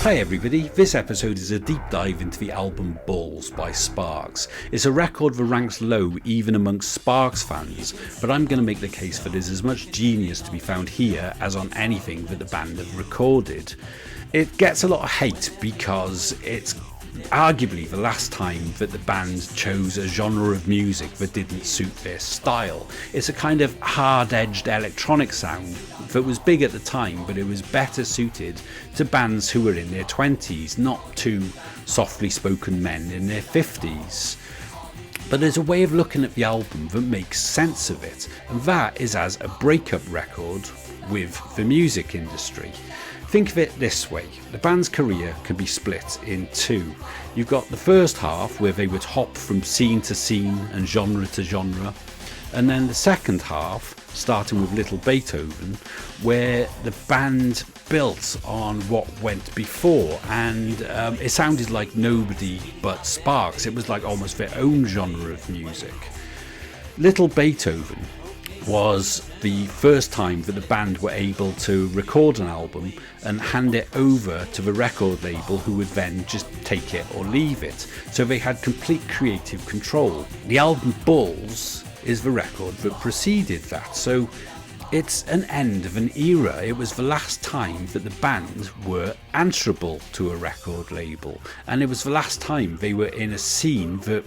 Hi everybody, this episode is a deep dive into the album Balls by SPARKS. It's a record that ranks low even amongst SPARKS fans, but I'm going to make the case that there's as much genius to be found here as on anything that the band have recorded. It gets a lot of hate because it's arguably the last time that the band chose a genre of music that didn't suit their style. It's a kind of hard-edged electronic sound that was big at the time, but it was better suited to bands who were in their 20s, not to softly spoken men in their 50s. But there's a way of looking at the album that makes sense of it, and that is as a breakup record with the music industry. Think of it this way, the band's career can be split in two. You've got the first half where they would hop from scene to scene and genre to genre, and then the second half, starting with Little Beethoven, where the band built on what went before, and it sounded like nobody but SPARKS. It was like almost their own genre of music. Little Beethoven was the first time that the band were able to record an album and hand it over to the record label, who would then just take it or leave it. So they had complete creative control. The album Balls is the record that preceded that, so it's an end of an era. It was the last time that the band were answerable to a record label, and it was the last time they were in a scene that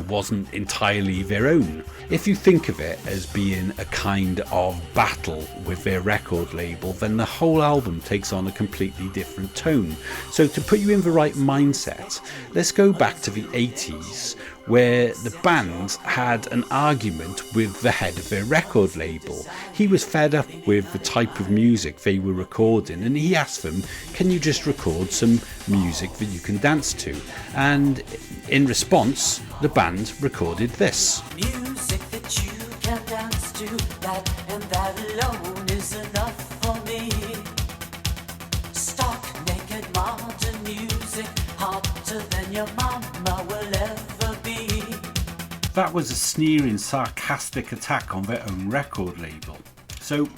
wasn't entirely their own. If you think of it as being a kind of battle with their record label, then the whole album takes on a completely different tone. So to put you in the right mindset, let's go back to the 80s, where the band had an argument with the head of their record label. He was fed up with the type of music they were recording, and he asked them, can you just record some music that you can dance to? And in response, the band recorded this. Music that you can dance to, that and that alone is enough for me. Stark, naked, modern music, hotter than your mama will ever be. That was a sneering, sarcastic attack on their own record label. So,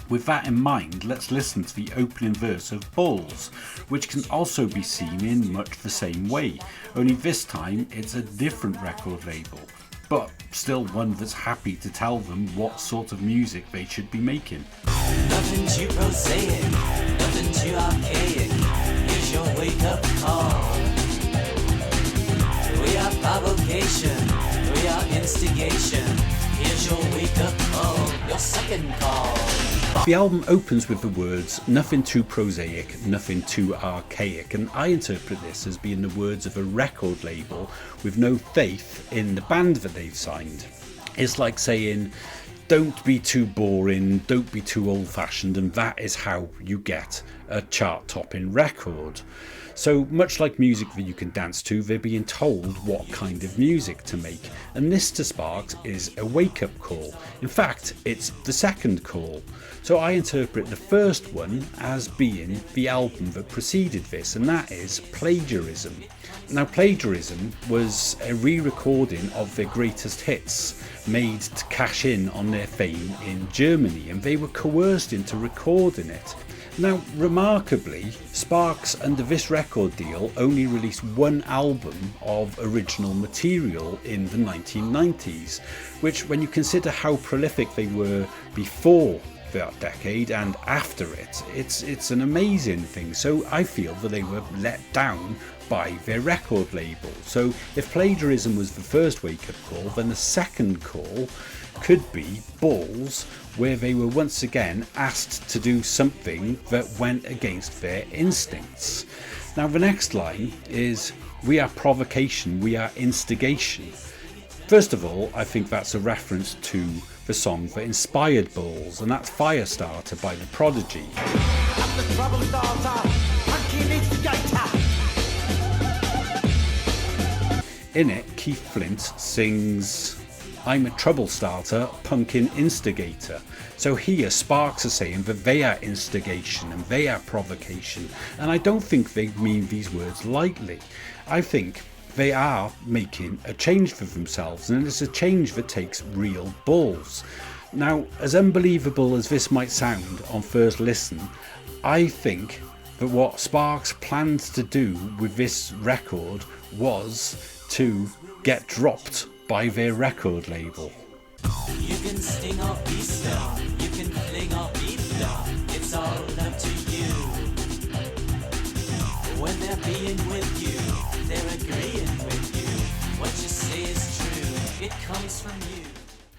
with that in mind, let's listen to the opening verse of Balls, which can also be seen in much the same way, only this time it's a different record label, but still one that's happy to tell them what sort of music they should be making. Nothing too prosaic, nothing too archaic, here's your wake-up call. We are provocation, we are instigation, here's your wake-up call, your second call. The album opens with the words, nothing too prosaic, nothing too archaic, and I interpret this as being the words of a record label with no faith in the band that they've signed. It's like saying, don't be too boring, don't be too old-fashioned, and that is how you get a chart-topping record. So much like music that you can dance to, they're being told what kind of music to make, and this to SPARKS is a wake-up call. In fact, it's the second call. So I interpret the first one as being the album that preceded this, and that is Plagiarism. Now, Plagiarism was a re-recording of their greatest hits made to cash in on their fame in Germany, and they were coerced into recording it. Now, remarkably, SPARKS under this record deal only released one album of original material in the 1990s, which, when you consider how prolific they were before that decade and after it, it's an amazing thing. So I feel that they were let down by their record label. So if Plagiarism was the first wake-up call, then the second call could be Balls, where they were once again asked to do something that went against their instincts. Now the next line is, we are provocation, we are instigation. First of all, I think that's a reference to the song that inspired Balls, and that's Firestarter by The Prodigy. I'm the trouble starter, punky instigator. In it, Keith Flint sings, I'm a trouble starter, punkin' instigator. So here SPARKS are saying that they are instigation and they are provocation, and I don't think they mean these words lightly. I think they are making a change for themselves, and it's a change that takes real balls. Now, as unbelievable as this might sound on first listen, I think But what Sparks planned to do with this record was to get dropped by their record label. You can sting or be stung, you can fling or be flung, it's all up to you. When they're being with you, they're agreeing with you. What you say is true, it comes from you.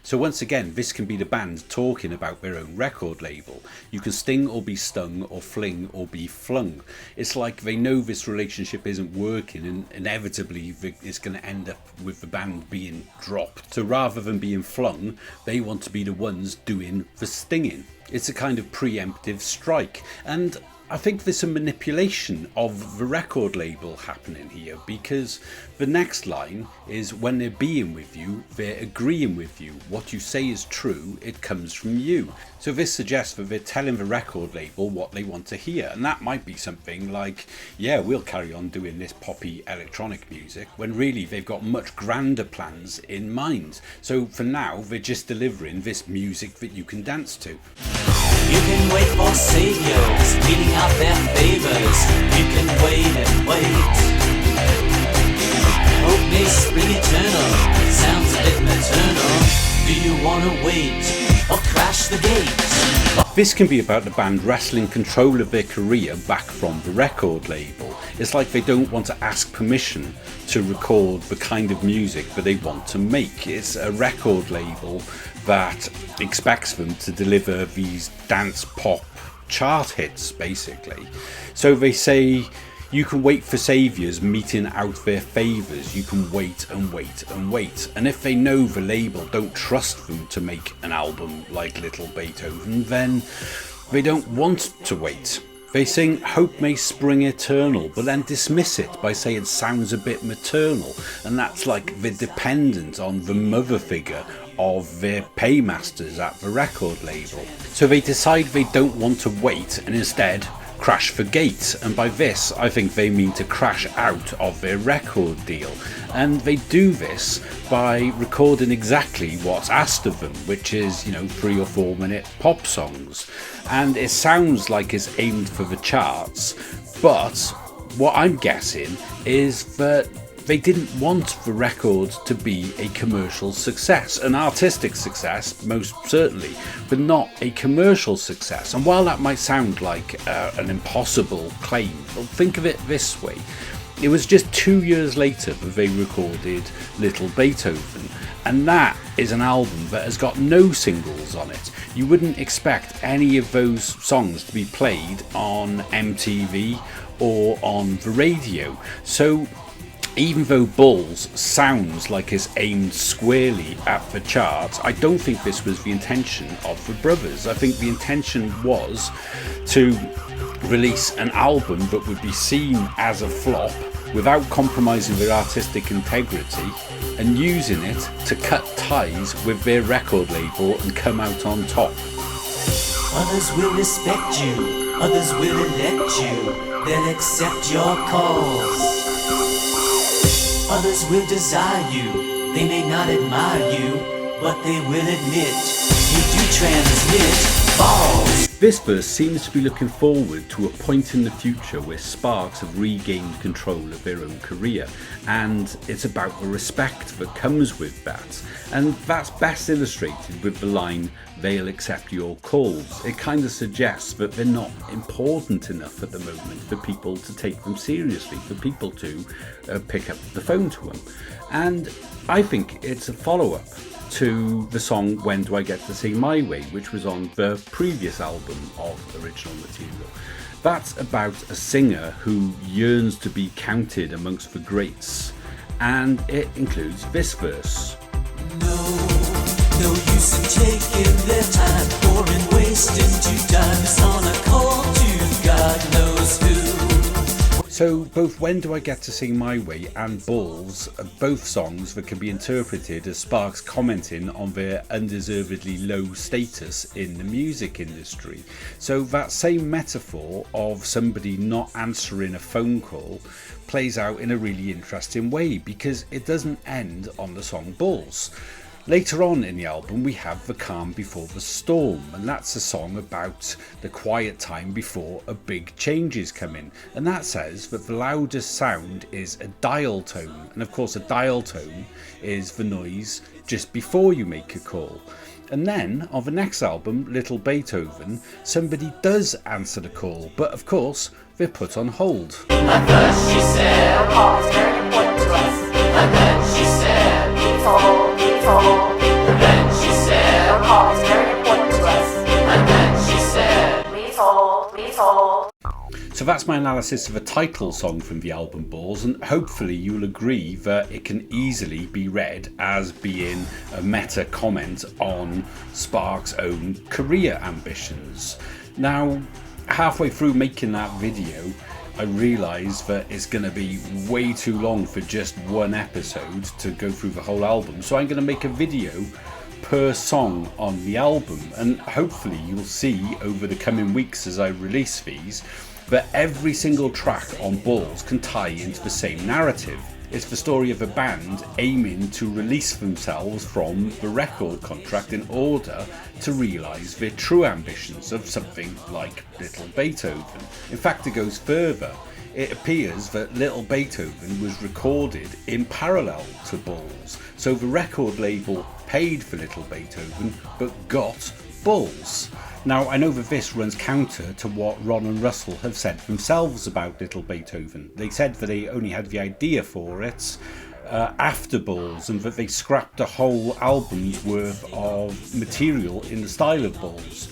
So once again, this can be the band talking about their own record label. You can sting or be stung, or fling or be flung. It's like they know this relationship isn't working, and inevitably it's going to end up with the band being dropped. So rather than being flung, they want to be the ones doing the stinging. It's a kind of preemptive strike, and I think there's some manipulation of the record label happening here, because the next line is, when they're being with you, they're agreeing with you. What you say is true, it comes from you. So this suggests that they're telling the record label what they want to hear, and that might be something like, yeah, we'll carry on doing this poppy electronic music, when really they've got much grander plans in mind. So for now, they're just delivering this music that you can dance to. You can wait for saviors, meeting out their favors. You can wait and wait. Hope may spring eternal, sounds a bit maternal. Do you wanna wait, or crash the gate? This can be about the band wresting control of their career back from the record label. It's like they don't want to ask permission to record the kind of music that they want to make. It's a record label that expects them to deliver these dance pop chart hits, basically. So they say, you can wait for saviors meeting out their favours. You can wait and wait and wait. And if they know the label don't trust them to make an album like Little Beethoven, then they don't want to wait. They sing Hope May Spring Eternal, but then dismiss it by saying it sounds a bit maternal, and that's like they're dependent on the mother figure of their paymasters at the record label. So they decide they don't want to wait and instead crash the gate, and by this I think they mean to crash out of their record deal. And they do this by recording exactly what's asked of them, which is, 3 or 4 minute pop songs. And it sounds like it's aimed for the charts, but what I'm guessing is that they didn't want the record to be a commercial success, an artistic success most certainly, but not a commercial success. And while that might sound like an impossible claim, well, think of it this way. It was just 2 years later that they recorded Little Beethoven, and that is an album that has got no singles on it. You wouldn't expect any of those songs to be played on MTV or on the radio. So even though Bulls sounds like it's aimed squarely at the charts, I don't think this was the intention of the brothers. I think the intention was to release an album that would be seen as a flop without compromising their artistic integrity, and using it to cut ties with their record label and come out on top. Others will respect you, others will elect you, they'll accept your cause. Others will desire you, they may not admire you, but they will admit you do transmit balls. This verse seems to be looking forward to a point in the future where Sparks have regained control of their own career, and it's about the respect that comes with that. And that's best illustrated with the line, "They'll accept your calls." It kind of suggests that they're not important enough at the moment for people to take them seriously, for people to pick up the phone to them. And I think it's a follow-up to the song When Do I Get to Say My Way, which was on the previous album of original material. That's about a singer who yearns to be counted amongst the greats, and it includes this verse. No use in taking their time, pouring waste into dimes on a call to God knows who. So both When Do I Get to Sing My Way and Bulls are both songs that can be interpreted as Sparks commenting on their undeservedly low status in the music industry. So that same metaphor of somebody not answering a phone call plays out in a really interesting way, because it doesn't end on the song Bulls. Later on in the album we have The Calm Before the Storm, and that's a song about the quiet time before a big change is coming, and that says that the loudest sound is a dial tone, and of course a dial tone is the noise just before you make a call. And then on the next album, Little Beethoven, somebody does answer the call, but of course they're put on hold. At first she said, "Our call is very important to us." And then she said, "Please hold, please hold." And then she said, "Our call is very important to us." And then she said, "Please hold, please hold." So that's my analysis of a title song from the album Balls, and hopefully you'll agree that it can easily be read as being a meta comment on Sparks' own career ambitions. Now, halfway through making that video, I realised that it's going to be way too long for just one episode to go through the whole album, so I'm going to make a video per song on the album, and hopefully you'll see over the coming weeks as I release these that every single track on Balls can tie into the same narrative. It's the story of a band aiming to release themselves from the record contract in order to realise their true ambitions of something like Little Beethoven. In fact, it goes further. It appears that Little Beethoven was recorded in parallel to Balls, so the record label paid for Little Beethoven but got Balls. Now, I know that this runs counter to what Ron and Russell have said themselves about Little Beethoven. They said that they only had the idea for it after Balls, and that they scrapped a whole album's worth of material in the style of Balls.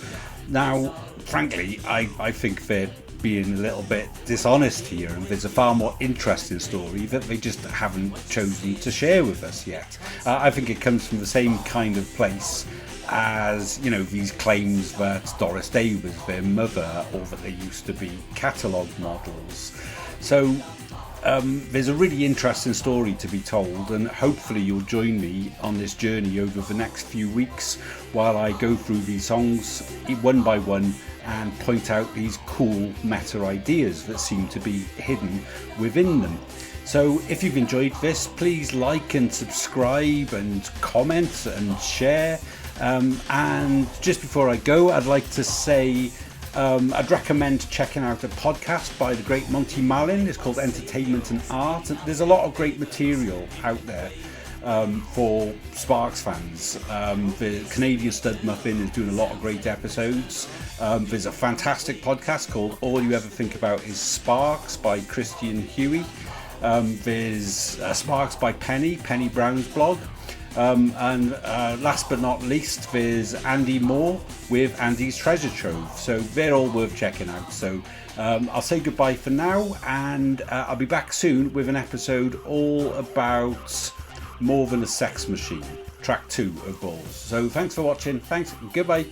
Now, frankly, I think they're being a little bit dishonest here, and there's a far more interesting story that they just haven't chosen to share with us yet. I think it comes from the same kind of place as, you know, these claims that Doris Day was their mother, or that they used to be catalogue models. So there's a really interesting story to be told, and hopefully you'll join me on this journey over the next few weeks while I go through these songs one by one and point out these cool meta ideas that seem to be hidden within them. So if you've enjoyed this, please like and subscribe and comment and share. And just before I go, I'd like to say I'd recommend checking out a podcast by the great Monty Malin. It's called Entertainment and Art. There's a lot of great material out there for Sparks fans. The Canadian Stud Muffin is doing a lot of great episodes. There's a fantastic podcast called All You Ever Think About Is Sparks by Christian Huey. There's Sparks by Penny Brown's blog. And last but not least, there's Andy Moore with Andy's Treasure Trove. So they're all worth checking out. So I'll say goodbye for now, and I'll be back soon with an episode all about More Than a Sex Machine, track 2 of Balls. So thanks for watching. Thanks. Goodbye.